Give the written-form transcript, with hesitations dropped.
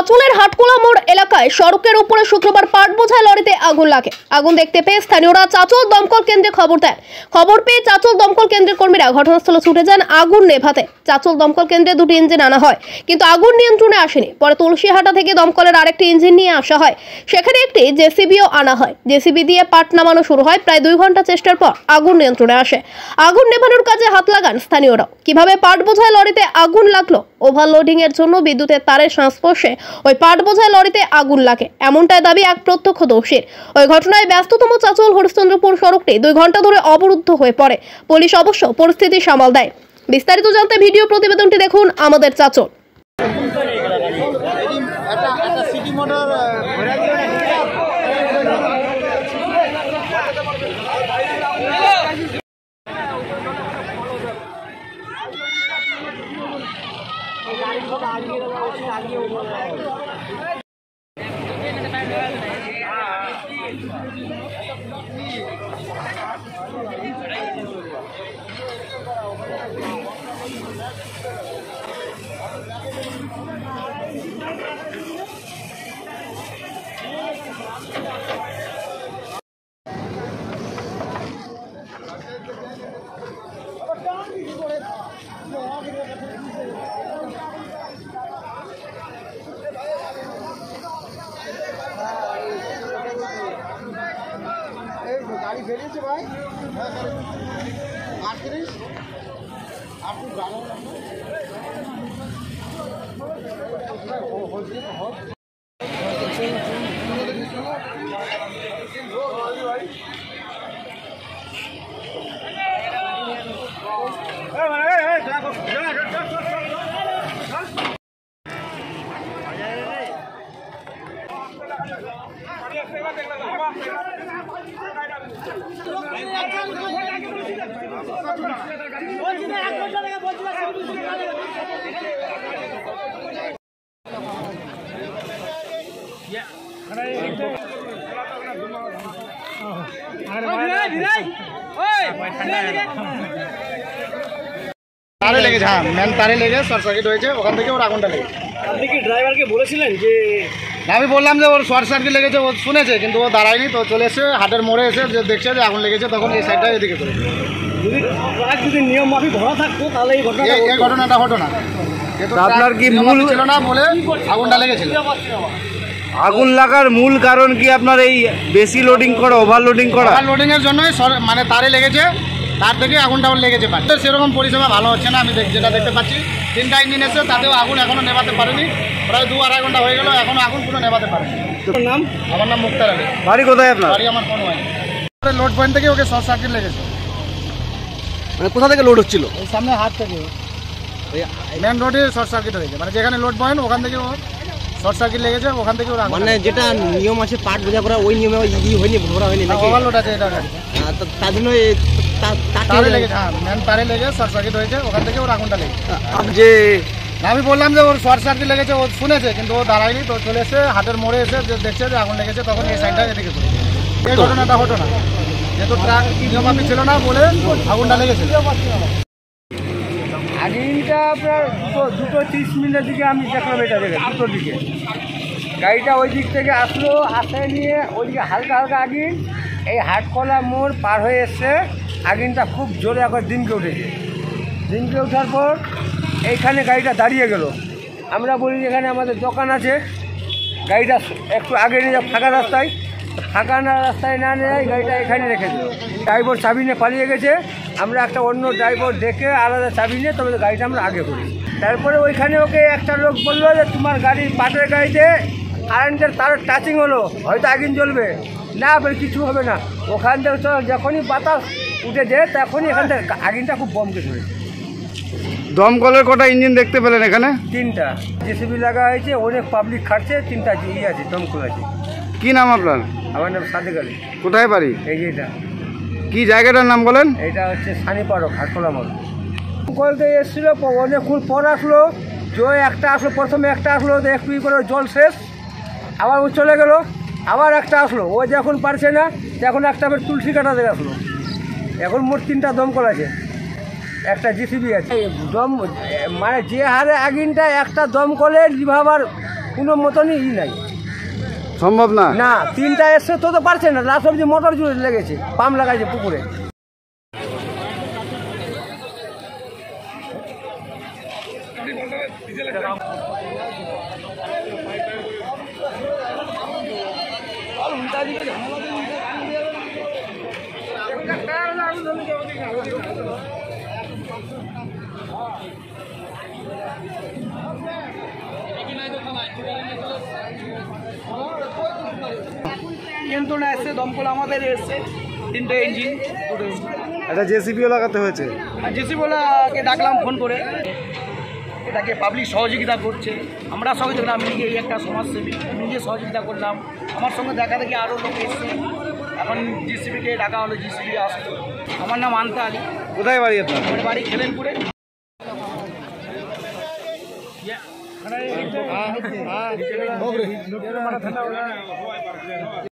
চাঁচলের হাটকোলা মোড় এলাকায় সড়কের উপরে শুক্রবার পাট বোঝাই লরিতে আগুন লাগে। আগুন দেখতে পেয়ে স্থানীয়রা চাঁচল দমকল কেন্দ্রে খবর দেন। খবর পেয়ে চাঁচল দমকল কেন্দ্রের কর্মীরা ঘটনাস্থলে ছুটে যান আগুন নেভাতে। চাঁচল দমকল কেন্দ্রে দুটি ইঞ্জিন আনা হয়, কিন্তু আগুন নিয়ন্ত্রণে আসেনি। পরে তুলসীহাটা থেকে দমকলের আরেকটি ইঞ্জিন নিয়ে আসা হয়, সেখানে একটি জেসিবিও আনা হয়। জেসিবি দিয়ে পাট নামানো শুরু হয়। প্রায় 2 ঘন্টা চেষ্টার পর আগুন নিয়ন্ত্রণে আসে। আগুন নেভানোর কাজে হাত লাগান স্থানীয়রাও। কিভাবে পাট বোঝাই লরিতে আগুন লাগলো? ওভারলোডিং এর জন্য বিদ্যুতের তারের সংস্পর্শে ওই পাট বোঝাই লরিতে আগুন লাগে, এমনটাই দাবি এক প্রত্যক্ষদর্শীর। ওই ঘটনায় ব্যস্ততম চাঁচল হরিশ্চন্দ্রপুর সড়কটি 2 ঘন্টা ধরে অবরুদ্ধ হয়ে পড়ে। পুলিশ অবশ্য পরিস্থিতি সামাল দেয়। বিস্তারিত জানতে ভিডিও প্রতিবেদনটি দেখুন আমাদের চাঁচল। गाड़ी बेरिए भाई 38 आपको गाना তারে লেগেছে। হ্যাঁ, মেন তারে লেগে শর্ট সার্কিট হয়েছে, ওখান থেকে ওর আগুনটা লেগেছে। আপনি কি ড্রাইভারকে বলেছিলেন যে? আমি বললাম যে ওর শর্ট সার্কিট লেগেছে, ও শুনেছে কিন্তু ও দাঁড়ায়নি, তো চলে এসে হাটের মোড়ে এসে যে দেখছে যে আগুন লেগেছে, তখন এই সাইডটা এদিকে করে। যদি নিয়ম মাফিক ধরা থাকতো তাহলে এই ঘটনাটা হতো না। আপনার কি মূল ছিল না বলে আগুনটা লেগেছিল। আগুন লাগার মূল কারণ কি আপনার এই বেশি লোডিং করা, ওভারলোডিং করা? ওভারলোডিং এর জন্যই মানে তারে লেগেছে, তার থেকে আগুনটা লেগেছে। সেরকম পরিষেবা ভালো হচ্ছে না, আমি যেটা দেখতে পাচ্ছি। 3টা ইঞ্জিন এসে, তাতেও আগুন এখনো নেভাতে পারেনি। প্রায় 2-2.5 ঘন্টা হয়ে গেল, এখনো আগুন পুরো নেভাতে পারেনি। নাম? আমার নাম মুক্তার আলী। বাড়ি কোথায় আপনার? বাড়ি আমার কোনো হয়। লোড পয়েন্ট থেকে ওকে শর্ট সার্কিট লেগেছে। মানে কোথা থেকে লোড হচ্ছিল? এই সামনে হাট থেকে মেন রোডে শর্ট সার্কিট হয়েছে, মানে যেখানে লোড পয়েন্ট ওখান থেকে ওর শর্ট সার্কিট লেগেছে, ওখান থেকে ওরা মানে যেটা নিয়ম আছে পাট বোঝা করা, ওই নিয়মে হয়নি, ধরা হয়নি নাকি? ওভারলোড আছে এটা, তার জন্য তারে লেগেছে। হ্যাঁ, মেন তারে লেগে শর্ট সার্কিট হয়েছে, ওখান থেকে ওর আগুনটা লেগেছে। যে আমি বললাম যে ওর শর্ট সার্কিট লেগেছে, ও শুনেছে কিন্তু ও দাঁড়ায়নি, তো চলে এসে হাটের মোড়ে এসে যে দেখছে যে আগুন লেগেছে, তখন এই সাইডটা এদিকে করে। এই ঘটনাটা হতো না, যেহেতু ট্রাক নিয়মাফিক ছিল না বলে আগুনটা লেগেছে। আগুনটা আপনার 2:30 দিকে আমি দেখলাম, এটা দেখে 2টোর দিকে গাড়িটা ওই দিক থেকে আসলো, আসে নিয়ে ওইদিকে হালকা হালকা আগুন এই হাটকলা মোড় পার হয়ে এসছে। আগুনটা খুব জোরে এখন দিনকে উঠেছে। দিনকে ওঠার পর এইখানে গাড়িটা দাঁড়িয়ে গেল। আমরা বলি এখানে আমাদের দোকান আছে, গাড়িটা একটু আগে নিয়ে যাও ফাঁকা রাস্তায়, ফাঁকা রাস্তায় না নেয় গাড়িটা এখানে রেখে দিল। ড্রাইভার চাবি নিয়ে পালিয়ে গেছে। আমরা একটা অন্য ড্রাইভার দেখে আলাদা চাবি নিয়ে তবে গাড়িটা আমরা আগে করি। তারপরে ওইখানে ওকে একটা লোক বললো যে তোমার গাড়ি পাটের গাড়িতে কারেন্টের তার টাচিং হলো, হয়তো আগুন জ্বলবে না, বলে কিছু হবে না। ওখান থেকে যখনই বাতাস উঠেছে তখনই এখান থেকে আগুনটা খুব বমকে ধরেছে। দমকলের কটা ইঞ্জিন দেখতে পেলেন এখানে? 3টা জেসিবি লাগা হয়েছে, অনেক পাবলিক খাটছে, 3টা আছে দমকল আছে। কি নাম আপনার? আমার নাম সাদেক আলী। কোথায় বাড়ি? এই যে এটা কি জায়গাটার নাম বলেন? এটা হচ্ছে সানিপাড়ক, হাটকলা মোড়। দমকলতে এসেছিল, অনেকক্ষণ পর আসলো। একটা আসলো, প্রথমে একটা আসলো, একটু করে জল শেষ, আবার ও চলে গেল। আবার একটা আসলো, ও যখন পারছে না তখন একটা আবার তুলসী কাটাতে আসলো। এখন মোট 3টা দমকল আছে, একটা জিসিবি আছে। দম মানে যে হারে আগুনটা একটা দমকলে লিভাবার কোনো মতনই নাই, সম্ভব না। না 3টা এসছে তো পারছে না, লাস্ট অব্দি মোটর জুড়ে লেগেছে, পাম্প লাগাইছে পুকুরে। নিয়ন্ত্রণে এসছে, দমকল আমাদের এসছে, 3টে ইঞ্জিন, এটা জেসিবিও লাগাতে হয়েছে। আর জেসিবিওয়ালাকে ডাকলাম ফোন করে, এটাকে পাবলিক সহযোগিতা করছে, আমরা সহযোগিতা করলাম, নিজে এই একটা সমাজসেবী, নিজে সহযোগিতা করলাম, আমার সঙ্গে দেখা দেখি আরও লোক এসছে, এখন জিসিবিকে ডাকা হলো, জিসিবি আসলো। আমার নাম আনতা আলী, কোথায় বাড়ি আপনার? আমার বাড়ি খেলেনপুরে।